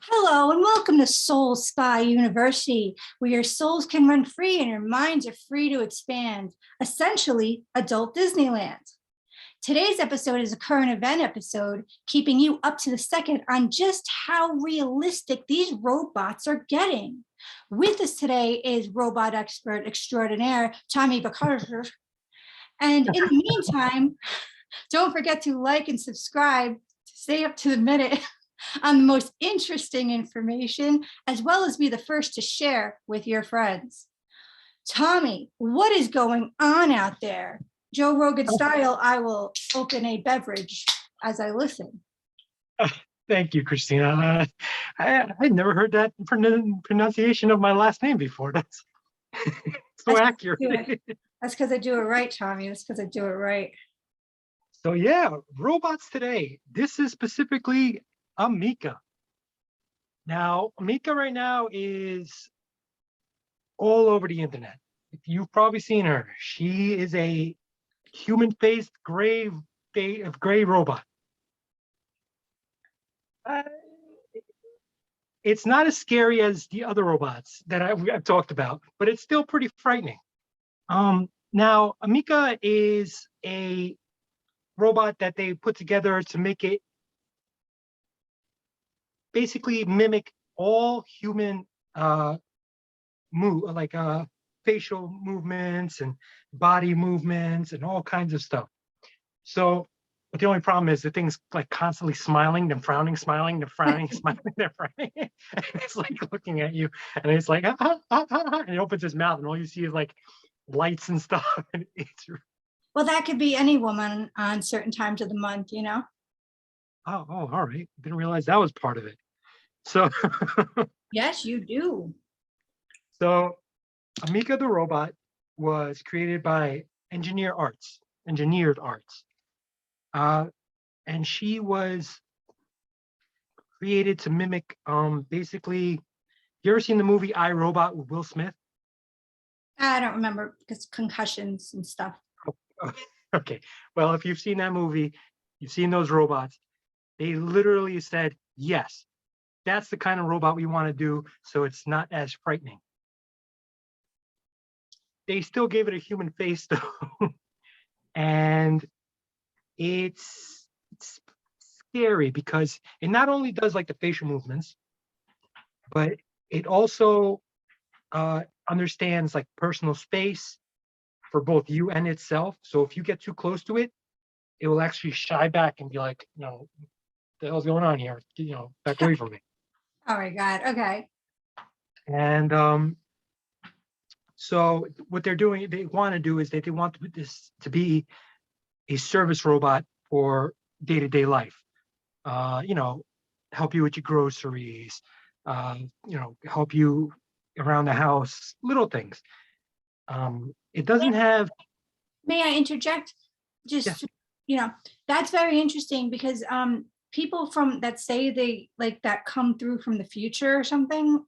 Hello and welcome to Soul Spy University, where your souls can run free and your minds are free to expand. Essentially, adult Disneyland. Today's episode is a current event episode, keeping you up to the second on just how realistic these robots are getting. With us today is robot expert extraordinaire, Tommy Bakarzer. And in the meantime, don't forget to like and subscribe to stay up to the minute on the most interesting information, as well as be the first to share with your friends. Tommy, what is going on out there? Joe Rogan style, I will open a beverage as I listen. Thank you, Christina. I'd never heard that pronunciation of my last name before. That's so accurate. That's because I do it right, Tommy. That's because I do it right. So yeah, robots today. This is specifically Ameeka. Now, Ameeka right now is all over the internet. You've probably seen her. She is a human-faced gray robot. It's not as scary as the other robots that I've talked about, but it's still pretty frightening. Now, Ameeka is a robot that they put together to make it basically mimic all human facial movements and body movements and all kinds of stuff. So, but the only problem is the thing's like constantly smiling, then frowning, smiling, then frowning, smiling, then frowning. And it's like looking at you, and it's like, and it opens his mouth, and all you see is like lights and stuff. And well, that could be any woman on certain times of the month, you know? Oh, all right. Didn't realize that was part of it. So yes, you do. So Ameeka the robot was created by Engineered Arts. And she was created to mimic basically, you ever seen the movie I, Robot with Will Smith? I don't remember because concussions and stuff. Okay. Well, if you've seen that movie, you've seen those robots. They literally said, yes, that's the kind of robot we want to do, so it's not as frightening. They still gave it a human face though. And it's scary because it not only does like the facial movements, but it also understands like personal space for both you and itself. So if you get too close to it, it will actually shy back and be like, no, the hell's going on here? Back away from me. Oh my God. Okay. And so what they want to do is they want this to be a service robot for day-to-day life. Help you with your groceries, help you around the house, little things. It doesn't have. May I interject? Just, yes. That's very interesting because people that say they that come through from the future or something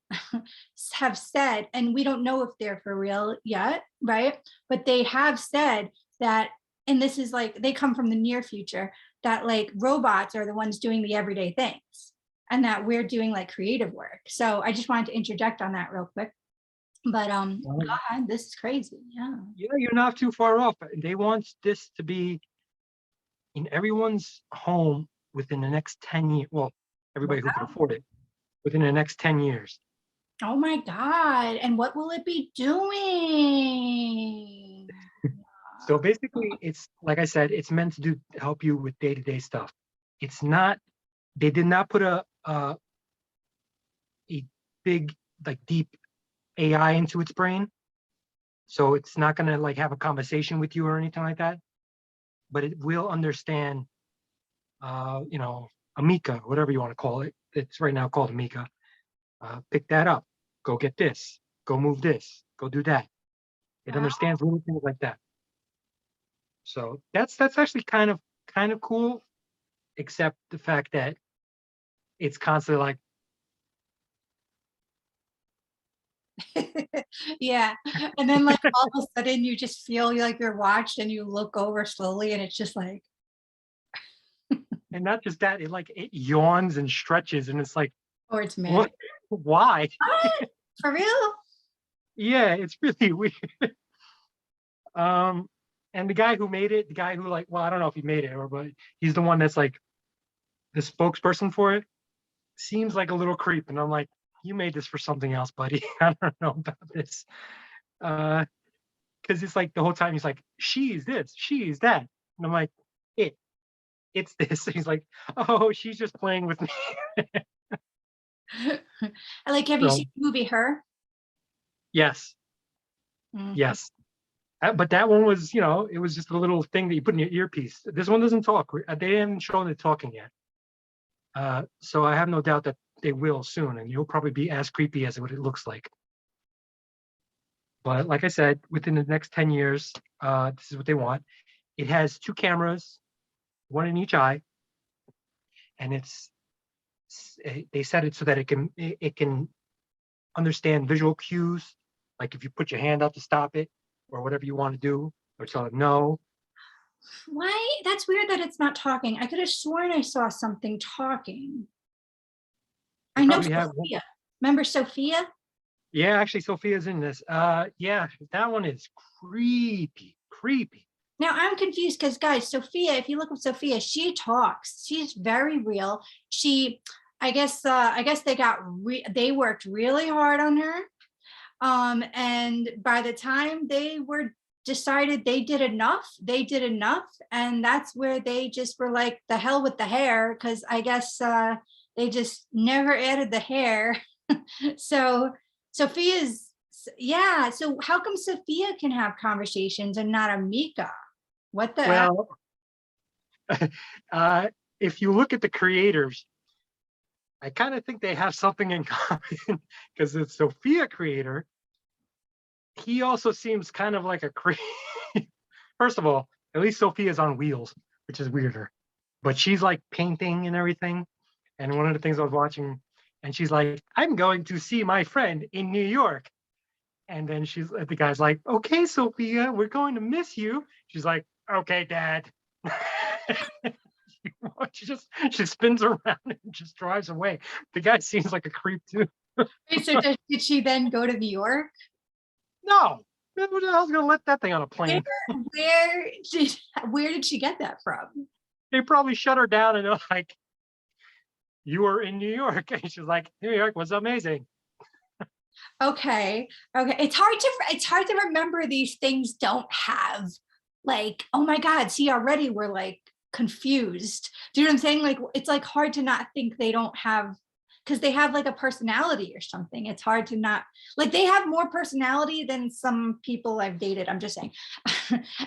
have said, and we don't know if they're for real yet, right? But they have said that, and this is they come from the near future, that robots are the ones doing the everyday things and that we're doing creative work. So I just wanted to interject on that real quick. But go ahead, this is crazy. Yeah, you're not too far off. They want this to be in everyone's home within the next 10 years. Well, everybody who can afford it, within the next 10 years. Oh my God. And what will it be doing? So basically, it's like I said, it's meant to help you with day-to-day stuff. It's not, they did not put a big, deep AI into its brain. So it's not going to have a conversation with you or anything like that. But it will understand, Ameeka, whatever you want to call it. It's right now called Ameeka. Pick that up. Go get this. Go move this. Go do that. It understands little things like that. So that's actually kind of cool, except the fact that it's constantly yeah. And then all of a sudden you just feel like you're watched and you look over slowly and it's just and not just that, it yawns and stretches and it's like, Or it's man. What? Why? What? For real? Yeah, it's really weird. Um, and the guy who made it, the guy who like, well, I don't know if he made it or, but he's the one that's like the spokesperson for it. Seems like a little creep, and I'm like, you made this for something else, buddy. I don't know about this. Because it's like the whole time he's like, she's this, she's that, and I'm like, it's this. He's like, oh, she's just playing with me. Like, have you So seen the movie Her? yes, Mhm. yes. But that one was, it was just a little thing that you put in your earpiece. This one doesn't talk. They haven't shown it talking yet. So I have no doubt that they will soon, and you'll probably be as creepy as what it looks like. But like I said, within the next 10 years, this is what they want. It has 2 cameras, one in each eye, and they set it so that it can understand visual cues, like if you put your hand out to stop it or whatever you want to do, or tell it no. Why? That's weird that it's not talking. I could have sworn I saw something talking. They I know probably have. Sophia. Remember Sophia? Yeah, actually, Sophia's in this. Yeah, that one is creepy. Now I'm confused because guys, Sophia, if you look up Sophia, she talks. She's very real. I guess they worked really hard on her. And by the time they were decided they did enough, and that's where they just were like, the hell with the hair, because I guess they just never added the hair. So Sophia's, yeah. So how come Sophia can have conversations and not Amika? What the heck? Well, if you look at the creators, I kind of think they have something in common because the Sophia creator, he also seems kind of like a creep. First of all, at least Sophia's on wheels, which is weirder. But she's like painting and everything. And one of the things I was watching, and she's like, I'm going to see my friend in New York. And then the guy's like, okay, Sophia, we're going to miss you. She's like, okay, Dad. she spins around and just drives away. The guy seems like a creep too. Wait, so did she then go to New York? No, who the hell's gonna let that thing on a plane? Where did she get that from? They probably shut her down and they're like, you were in New York. And she's like, New York was amazing. Okay. It's hard to remember these things don't have, like, oh my God, see, already we're like confused. Do you know what I'm saying? Like, it's like hard to not think they don't have, because they have like a personality or something. It's hard to not, like, they have more personality than some people I've dated. I'm just saying.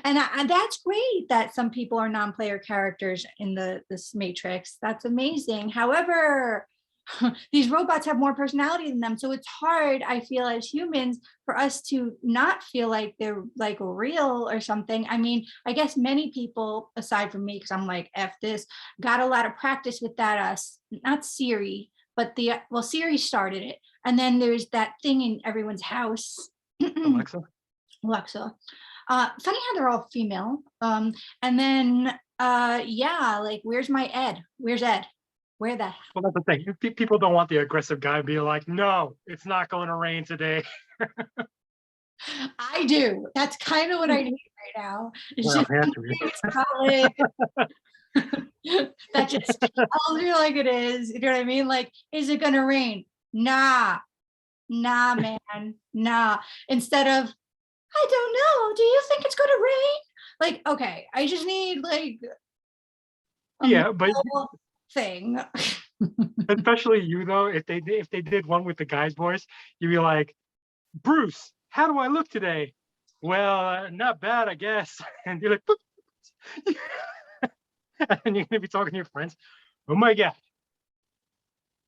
And that's great that some people are non-player characters in this Matrix. That's amazing. However, these robots have more personality than them. So it's hard, I feel, as humans, for us to not feel like they're like real or something. I mean, I guess many people, aside from me, because I'm like, F this, got a lot of practice with that, not Siri, but Siri started it. And then there's that thing in everyone's house. Alexa. Funny how they're all female. And then, yeah, like, where's my Ed? Where's Ed? Where the hell? Well, that's the thing. People don't want the aggressive guy to be like, no, it's not going to rain today. I do. That's kind of what I need right now. It's Well, that just tells you like it is. You know what I mean? Like, is it gonna rain? Nah, man, nah. Instead of, I don't know. Do you think it's gonna rain? Like, okay, I just need like a but thing. especially you though, if they did one with the guy's voice, you'd be like, Bruce, how do I look today? Well, not bad, I guess. And you're like, and you're gonna be talking to your friends. Oh my God.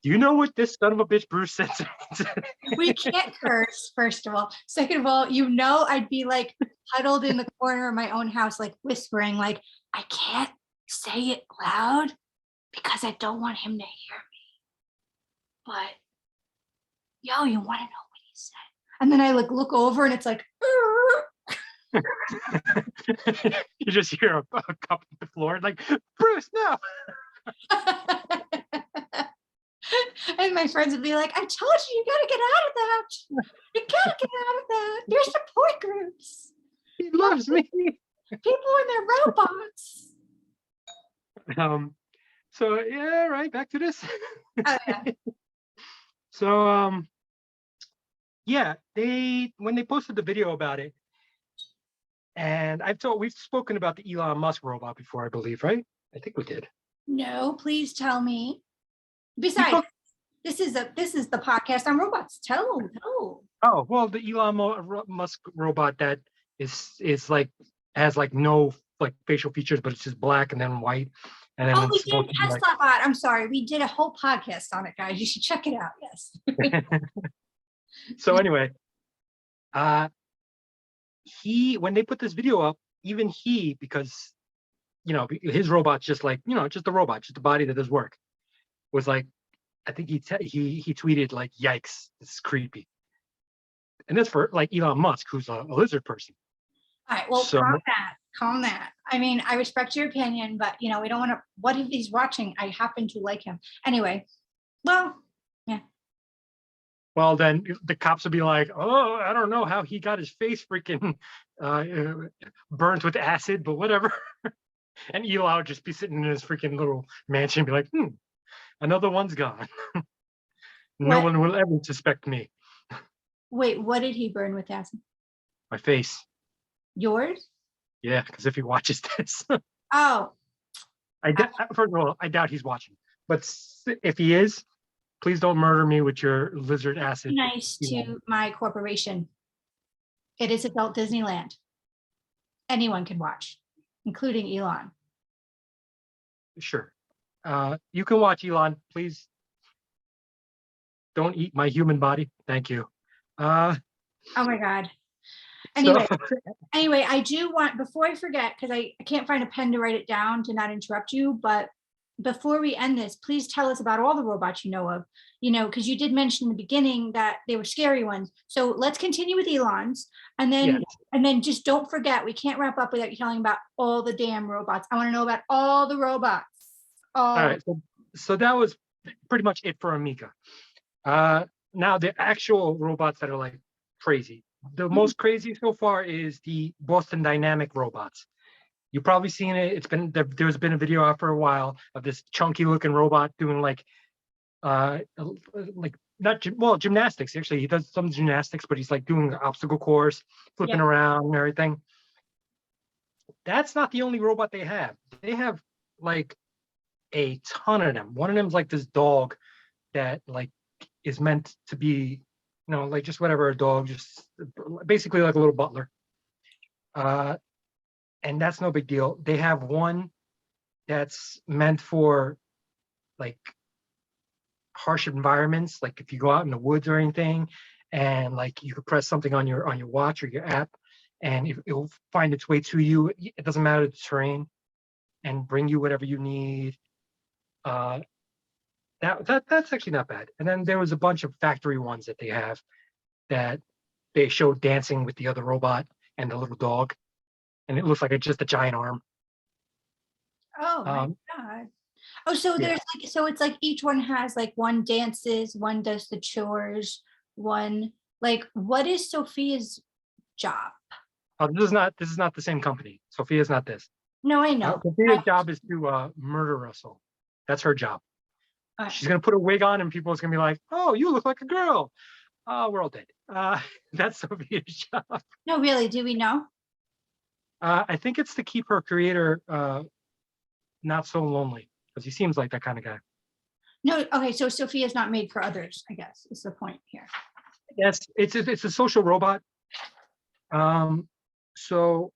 Do you know what this son of a bitch Bruce said to me? We can't curse, first of all. Second of all, I'd be like huddled in the corner of my own house, like whispering, like, I can't say it loud because I don't want him to hear me. But, yo, you want to know what he said? And then I like look over and it's like, you just hear a cup on the floor, like, Bruce, no. And my friends would be like, I told you, you gotta get out of that. You gotta get out of that. There's support groups. He loves me. People and their robots. So yeah, right, back to this. Oh, yeah. So yeah, when they posted the video about it, and we've spoken about the Elon Musk robot before, I believe, right? I think we did. No, please tell me. We Besides, spoke- this is the podcast on robots. Tell. oh well, the Musk robot that is like has like no like facial features, but it's just black and then white, and then Oh, we it's did supposed to be like. Tesla bot. I'm sorry. We did a whole podcast on it, guys. You should check it out. Yes. So anyway, when they put this video up, even because his robot's just like just a robot, just a body that does work, was like, I think he tweeted like, "Yikes, this is creepy," and that's for like Elon Musk, who's a lizard person. All right. Well, So- calm that. I mean, I respect your opinion, but we don't want to. What if he's watching? I happen to like him anyway. Well, Well, then the cops would be like, "Oh, I don't know how he got his face freaking burnt with acid, but whatever." And Eli would just be sitting in his freaking little mansion and be like, another one's gone. No What? one will ever suspect me. wait. What did he burn with acid? My face. Yours? Yeah, because if he watches this, Oh, first of all, I doubt he's watching. But if he is, please don't murder me with your lizard acid. nice Yeah. to my corporation. It is adult Disneyland. Anyone can watch, including Elon. Sure. You can watch, Elon. Please don't eat my human body. Thank you. Oh my God. So- Anyway, I do want, before I forget, because I can't find a pen to write it down to not interrupt you, but before we end this, please tell us about all the robots you know of, because you did mention in the beginning that they were scary ones. So let's continue with Elon's, and then Yes. Just don't forget, we can't wrap up without you telling about all the damn robots. I want to know about all the robots. All right. So that was pretty much it for Amiga. Now the actual robots that are like crazy. The most crazy so far is the Boston Dynamic robots. You've probably seen it. There's been a video out for a while of this chunky looking robot doing like gymnastics. Actually, he does some gymnastics, but he's like doing an obstacle course, flipping around and everything. That's not the only robot they have. They have like a ton of them. One of them's like this dog that like is meant to be, like just whatever, a dog, just basically like a little butler. And that's no big deal. They have one that's meant for like harsh environments, like if you go out in the woods or anything, and like you could press something on your watch or your app, and it'll find its way to you. It doesn't matter the terrain, and bring you whatever you need. That's actually not bad. And then there was a bunch of factory ones that they have that they showed dancing with the other robot and the little dog, and it looks like it's just a giant arm. Oh my God. Oh, so there's so it's like each one has like one dances, one does the chores, one what is Sophia's job? This is not the same company. Sophia's not this. No, I know. Sophia's job is to murder Russell. That's her job. She's gonna put a wig on, and people is gonna be like, "Oh, you look like a girl." We're all dead. That's Sophia's job. No, really, do we know? I think it's to keep her creator not so lonely, because he seems like that kind of guy. No, okay, so Sophia's not made for others, I guess, is the point here. Yes, it's a social robot. So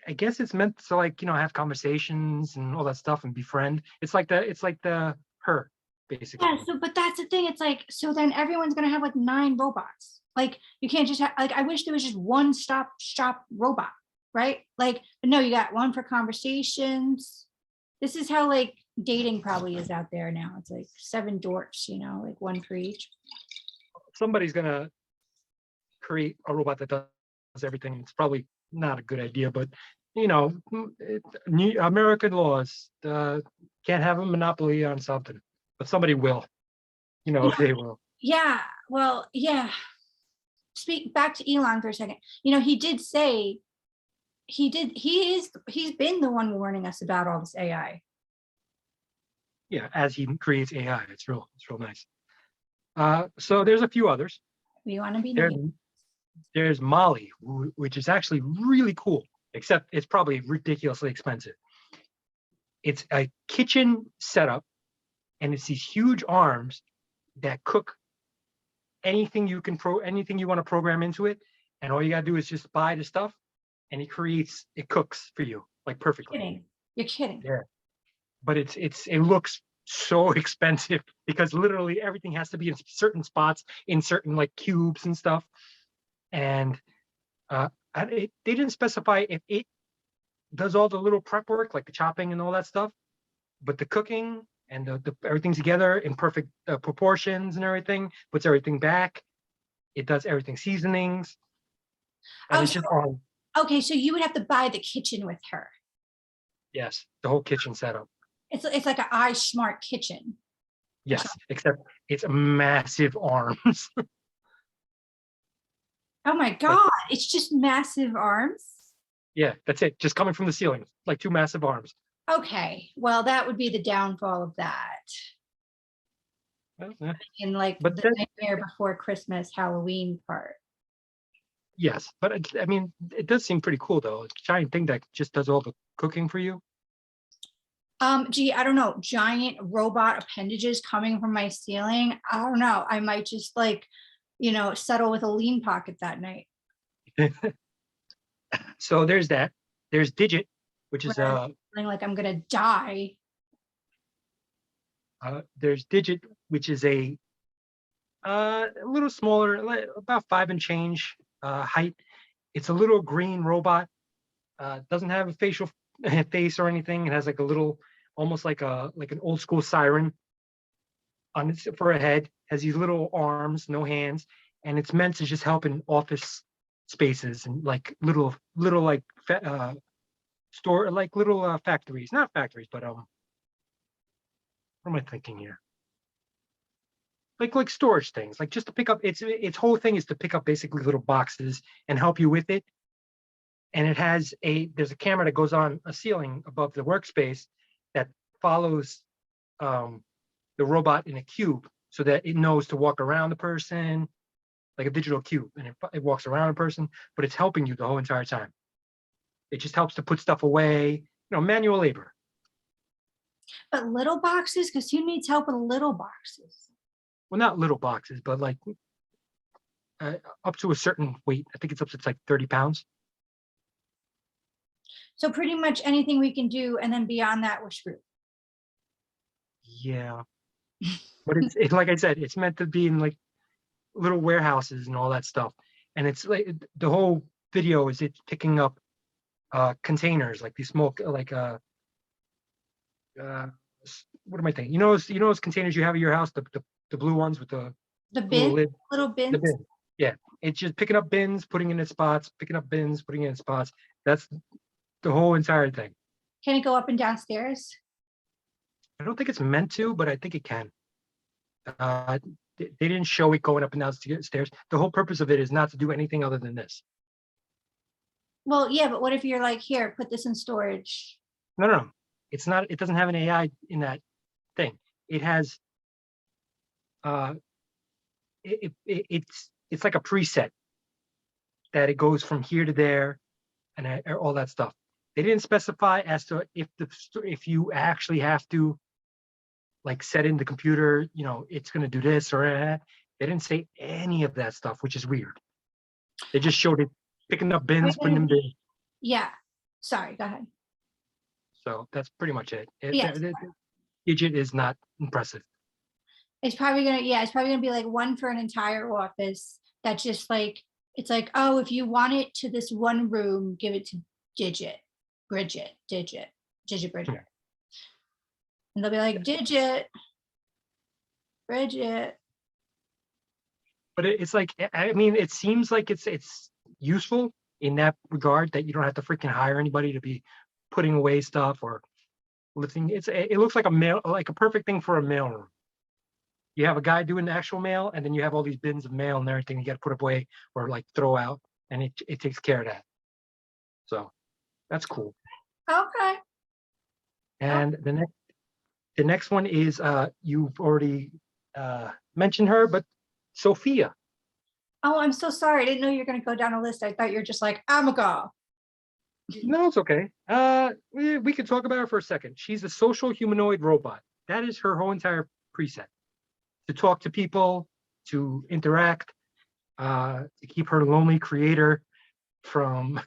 I guess it's meant to like, have conversations and all that stuff and befriend. It's like the her, basically. Yeah, but that's the thing. It's like, so then everyone's gonna have like 9 robots. Like you can't just have I wish there was just one stop shop robot, right? But no, you got one for conversations. This is how like dating probably is out there now. It's like 7 dwarfs, like one for each. Somebody's gonna create a robot that does everything. It's probably not a good idea, but American laws can't have a monopoly on something, but somebody will. You know, They will. yeah, well, yeah. Speak back to Elon for a second. He did say he's been the one warning us about all this AI. Yeah, as he creates AI, it's real nice. So there's a few others. We want to be There, nice. there's Molly, which is actually really cool, except it's probably ridiculously expensive. It's a kitchen setup, and it's these huge arms that cook anything you want to program into it, and all you gotta do is just buy the stuff, and it cooks for you like perfectly. Kidding. You're kidding. Yeah, but it looks so expensive because literally everything has to be in certain spots, in certain like cubes and stuff, and they didn't specify if it does all the little prep work like the chopping and all that stuff, but the cooking and the everything together in perfect proportions and everything, puts everything back. It does everything, seasonings, and Oh, it's just all, okay, so you would have to buy the kitchen with her. yes, the whole kitchen setup. It's like an iSmart kitchen. Yes, except it's massive arms. Oh my Like, God, it's just massive arms. yeah, that's it. Just coming from the ceiling, like two massive arms. Okay, well, that would be the downfall of that. Well, yeah. In like But the then, Nightmare Before Christmas Halloween part. yes, but I mean, it does seem pretty cool though. A giant thing that just does all the cooking for you. Gee, I don't know, giant robot appendages coming from my ceiling. I don't know. I might just like, settle with a lean pocket that night. So there's that. There's Digit, which is Feeling like I'm gonna die. there's Digit, which is a little smaller, about 5 and change height. It's a little green robot. Doesn't have a facial face or anything. It has like a little, almost like an old school siren on its for a head. Has these little arms, no hands, and it's meant to just help in office spaces and like little like store, like little factories, not factories, but what am I thinking here? Like storage things, like just to pick up. Its whole thing is to pick up basically little boxes and help you with it. And there's a camera that goes on a ceiling above the workspace that follows the robot in a cube so that it knows to walk around the person like a digital cube, and it walks around a person, but it's helping you the whole entire time. It just helps to put stuff away, manual labor. But little boxes, because who needs help with little boxes? Well, not little boxes, but like up to a certain weight. I think it's up to like 30 pounds. So pretty much anything we can do, and then beyond that, we're screwed. Yeah. But it's like I said, it's meant to be in like little warehouses and all that stuff. And it's like the whole video is it picking up containers, like these small, like what am I thinking? Those containers you have at your house, the blue ones with the bin, lid, little the bins. bin. Yeah, it's just picking up bins, putting in its spots, picking up bins, putting in spots. That's the whole entire thing. Can it go up and downstairs? I don't think it's meant to, but I think it can. They didn't show it going up and down stairs. The whole purpose of it is not to do anything other than this. Well, yeah, but what if you're like, here, put this in storage? No. It's not. It doesn't have an AI in that thing. It has. It's like a preset that it goes from here to there, and all that stuff. They didn't specify as to if you actually have to like set in the computer, it's going to do this or that. They didn't say any of that stuff, which is weird. They just showed it picking up bins, putting them in. Yeah. Sorry, go ahead. So that's pretty much it. Yes. Digit is not impressive. It's probably gonna be like one for an entire office. That's just like, it's like, oh, if you want it to this one room, give it to Bridget. Yeah. And they'll be like, Bridget. But it's like, I mean, it seems like it's useful in that regard that you don't have to freaking hire anybody to be putting away stuff or lifting. It looks like a perfect thing for a mailroom. You have a guy doing the actual mail, and then you have all these bins of mail and everything you got to put away or like throw out, and it takes care of that. So that's cool. Okay. And the next one is you've already mentioned her, but Sophia. Oh, I'm so sorry. I didn't know you were going to go down a list. I thought you were just like, Amiga. No, it's okay. We could talk about her for a second. She's a social humanoid robot. That is her whole entire preset. To talk to people, to interact, to keep her lonely creator from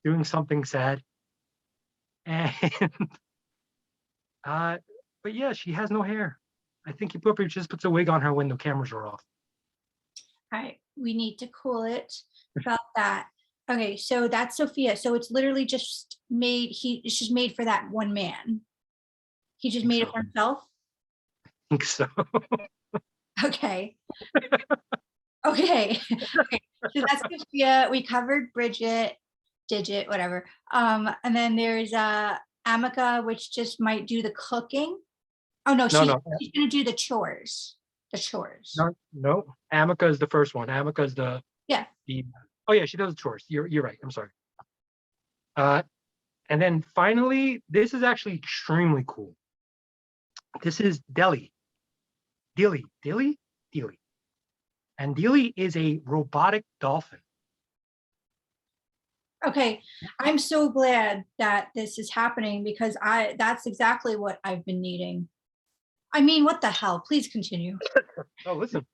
doing something sad. And but yeah, she has no hair. I think he probably just puts a wig on her when the cameras are off. All right. We need to cool it about that. Okay. So that's Sophia. So it's literally just made, it's just made for that one man. He just made it for himself. I think so. Okay. Okay. Okay. So that's Sophia. We covered Bridget, Digit, whatever. And then there's Amica, which just might do the cooking. Oh no, No, she's gonna do the chores. The chores. no. Amica is the first one. Amica is the Yeah. Oh yeah, she does the chores. You're right. I'm sorry. And then finally, this is actually extremely cool. This is Dilly. And Dilly is a robotic dolphin. Okay. I'm so glad that this is happening because that's exactly what I've been needing. I mean, what the hell? Please continue. Oh, listen.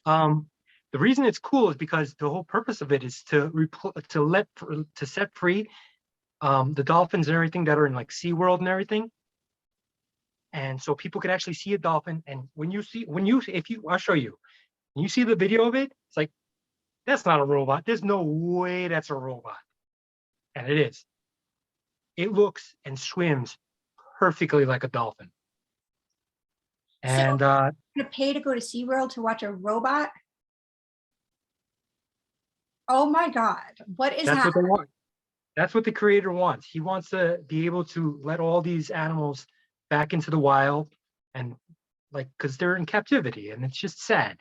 The reason it's cool is because the whole purpose of it is to set free the dolphins and everything that are in like SeaWorld and everything. And so people could actually see a dolphin. And I'll show you. When you see the video of it, it's like, that's not a robot. There's no way that's a robot. And it is. It looks and swims perfectly like a dolphin. And so, I'm gonna pay to go to SeaWorld to watch a robot. Oh my God. What is that's happening? what they want. That's what the creator wants. He wants to be able to let all these animals back into the wild and like, because they're in captivity and it's just sad.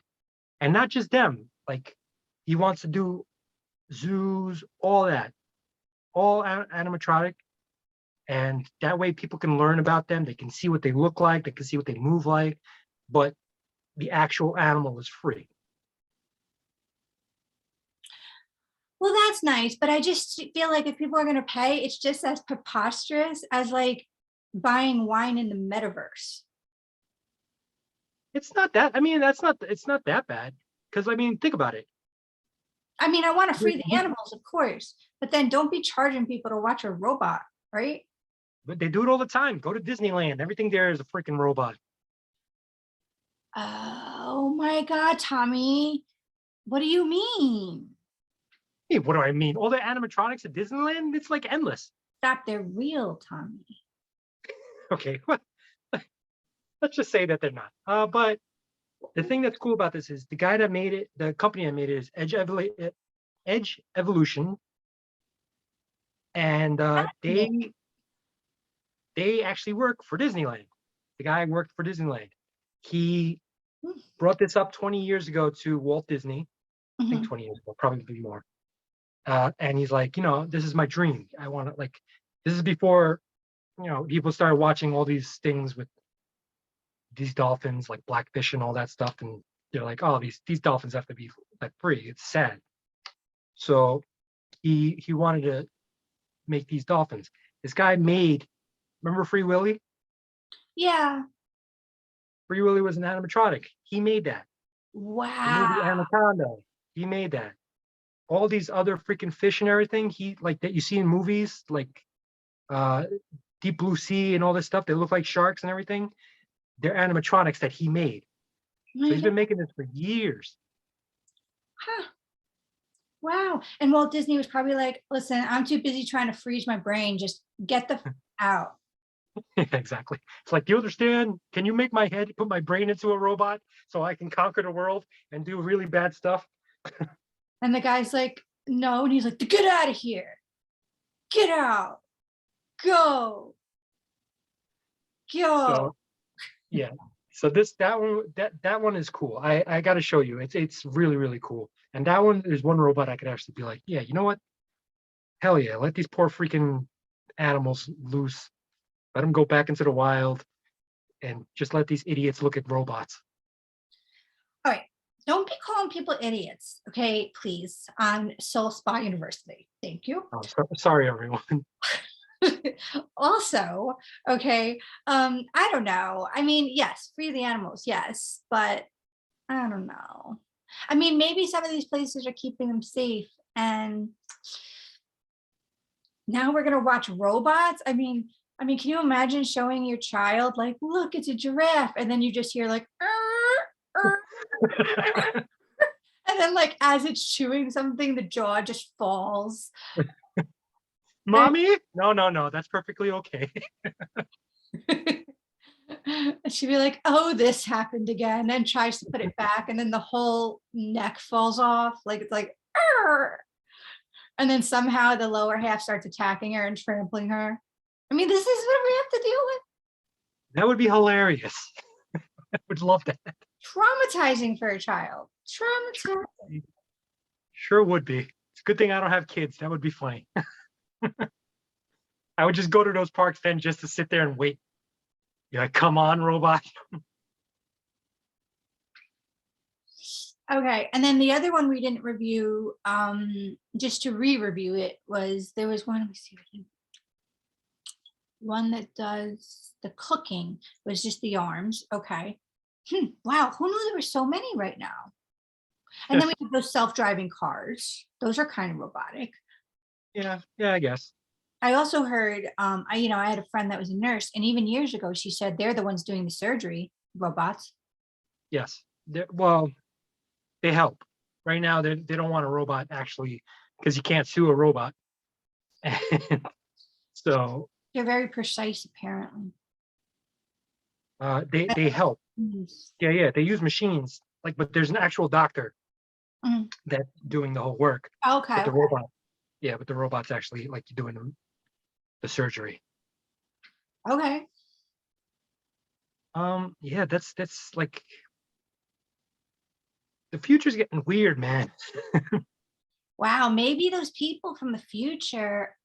And not just them, like he wants to do zoos, all that, all animatronic. And that way people can learn about them. They can see what they look like. They can see what they move like, but the actual animal is free. Well, that's nice, but I just feel like if people are going to pay, it's just as preposterous as like buying wine in the metaverse. It's not that. I mean, it's not that bad. Because I mean, think about it. I mean, I want to free the animals, of course, but then don't be charging people to watch a robot, right? But they do it all the time. Go to Disneyland. Everything there is a freaking robot. Oh my God, Tommy. What do you mean? Hey, what do I mean? All the animatronics at Disneyland, it's like endless. Stop, they're real, Tommy. Okay, let's just say that they're not. But the thing that's cool about this is the guy that made it, the company that made it is Edge Evolution, and they actually work for Disneyland. The guy worked for Disneyland. He brought this up 20 years ago to Walt Disney. I think 20 years ago, probably more. And he's like, this is my dream. I want to this is before, people started watching all these things with these dolphins, like Blackfish and all that stuff. And they're like, oh, these dolphins have to be like free. It's sad. So he wanted to make these dolphins. This guy remember Free Willy? Yeah. Free Willy was an animatronic. He made that. Wow. He made the anaconda. He made that. All these other freaking fish and everything, he like that you see in movies, like Deep Blue Sea and all this stuff. They look like sharks and everything. They're animatronics that he made. So he's been making this for years. Huh. Wow. And Walt Disney was probably like, listen, I'm too busy trying to freeze my brain. Just get the out. Exactly. It's like, do you understand? Can you make my head, put my brain into a robot so I can conquer the world and do really bad stuff? And the guy's like, no. And he's like, get out of here. Get out. Go. So, yeah. So that one is cool. I got to show you. It's really really cool. And that one is one robot I could actually be like, yeah, you know what? Hell yeah, let these poor freaking animals loose. Let them go back into the wild, and just let these idiots look at robots. All right. Don't be calling people idiots, okay, please, on Soul Spa University. Thank you. Oh, sorry, everyone. Also, okay, I don't know. I mean, yes, free the animals, yes, but I don't know. I mean, maybe some of these places are keeping them safe, and now we're gonna watch robots. I mean, can you imagine showing your child like, look, it's a giraffe, and then you just hear like, and then like as it's chewing something, the jaw just falls. And Mommy? No, no, no. That's perfectly okay. and she'd be like, oh, this happened again, and tries to put it back, and then the whole neck falls off. Like it's like, "Arr!" And then somehow the lower half starts attacking her and trampling her. I mean, this is what we have to deal with. That would be hilarious. I would love that. Traumatizing for a child. Traumatizing. Sure would be. It's a good thing I don't have kids. That would be funny. I would just go to those parks then just to sit there and wait. You're like, come on, robot. Okay, and then the other one we didn't review, just to re-review it, was there was one, let me see, one that does the cooking, was just the arms. Okay. Wow, who knew there were so many right now? And then we have those self-driving cars. Those are kind of robotic. Yeah, yeah, I guess. I also heard, I had a friend that was a nurse, and even years ago, she said they're the ones doing the surgery, robots. Yes. Well, they help. Right now, they don't want a robot actually because you can't sue a robot. And so They're very precise, apparently. they help. Mm. Yeah, yeah. They use machines like, but there's an actual doctor Mm. that's doing the whole work. Okay. But the robot, yeah, but the robot's actually like doing the surgery. Okay. Yeah, that's like the future's getting weird, man. Wow, maybe those people from the future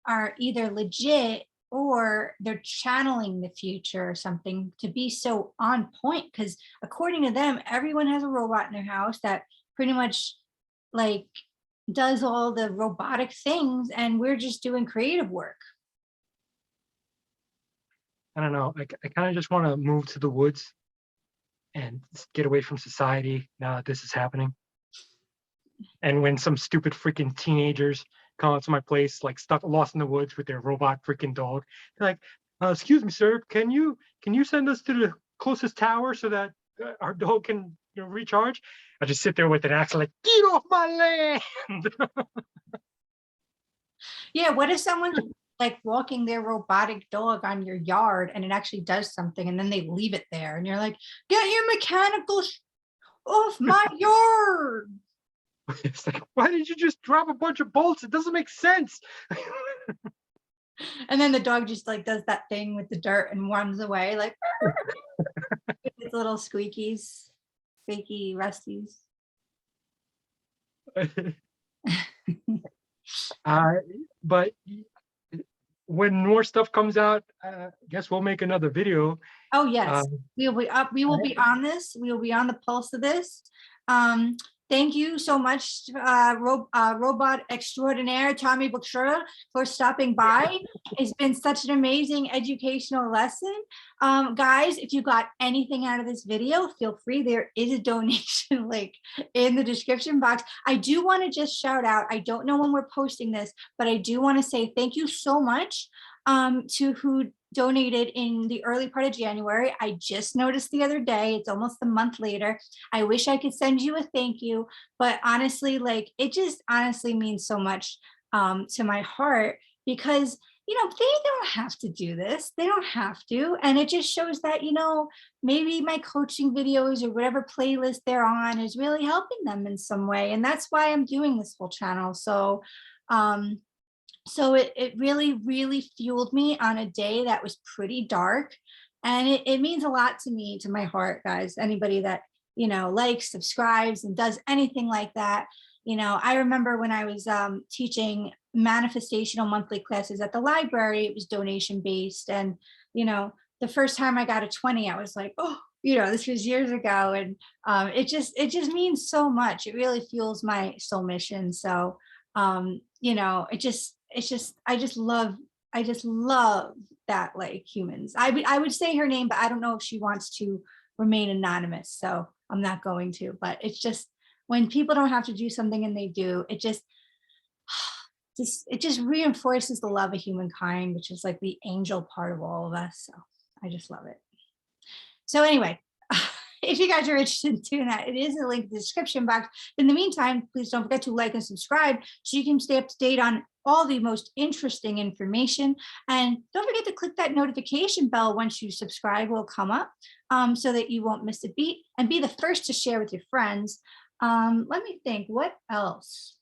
are either legit or they're channeling the future or something to be so on point. Because according to them, everyone has a robot in their house that pretty much like does all the robotic things, and we're just doing creative work. I don't know. I kind of just want to move to the woods and get away from society now that this is happening. And when some stupid freaking teenagers come out to my place, like stuck lost in the woods with their robot freaking dog, they're like, "Excuse me, sir, can you send us to the closest tower so that our dog can recharge?" I just sit there with an axe, like, "Get off my land!" Yeah, what if someone's like walking their robotic dog on your yard and it actually does something, and then they leave it there and you're like, get your mechanicals off my yard. It's like, why did you just drop a bunch of bolts? It doesn't make sense. And then the dog just like does that thing with the dirt and runs away like with its little squeaky rusties. But when more stuff comes out, I guess we'll make another video. Oh yes, Um, we will be up. We will be on this. We will be on the pulse of this. Um, Thank you so much, robot extraordinaire Tommy Buchura, for stopping by. It's been such an amazing educational lesson. Guys, if you got anything out of this video, feel free. There is a donation link in the description box. I do want to just shout out, I don't know when we're posting this, but I do want to say thank you so much to who donated in the early part of January. I just noticed the other day, it's almost a month later. I wish I could send you a thank you, but honestly, like it just honestly means so much to my heart, because they don't have to do this. They don't have to. And it just shows that, maybe my coaching videos or whatever playlist they're on is really helping them in some way. And that's why I'm doing this whole channel. So it really, really fueled me on a day that was pretty dark. And it means a lot to me, to my heart, guys. Anybody that, likes, subscribes, and does anything like that. I remember when I was teaching manifestational monthly classes at the library, it was donation based. And, the first time I got a 20, I was like, oh, this was years ago. And it just means so much. It really fuels my soul mission. So, I just love that, like, humans. I would say her name, but I don't know if she wants to remain anonymous, so I'm not going to. But it's just when people don't have to do something and they do, it just reinforces the love of humankind, which is like the angel part of all of us. So I just love it. So anyway, if you guys are interested in doing that, it is a link in the description box. In the meantime, please don't forget to like and subscribe so you can stay up to date on all the most interesting information. And don't forget to click that notification bell once you subscribe, will come up so that you won't miss a beat, and be the first to share with your friends. Let me think, what else?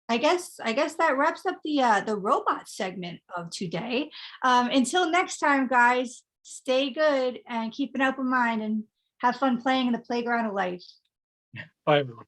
I guess that wraps up the robot segment of today. Until next time, guys, stay good and keep an open mind and have fun playing in the playground of life. Bye, everyone.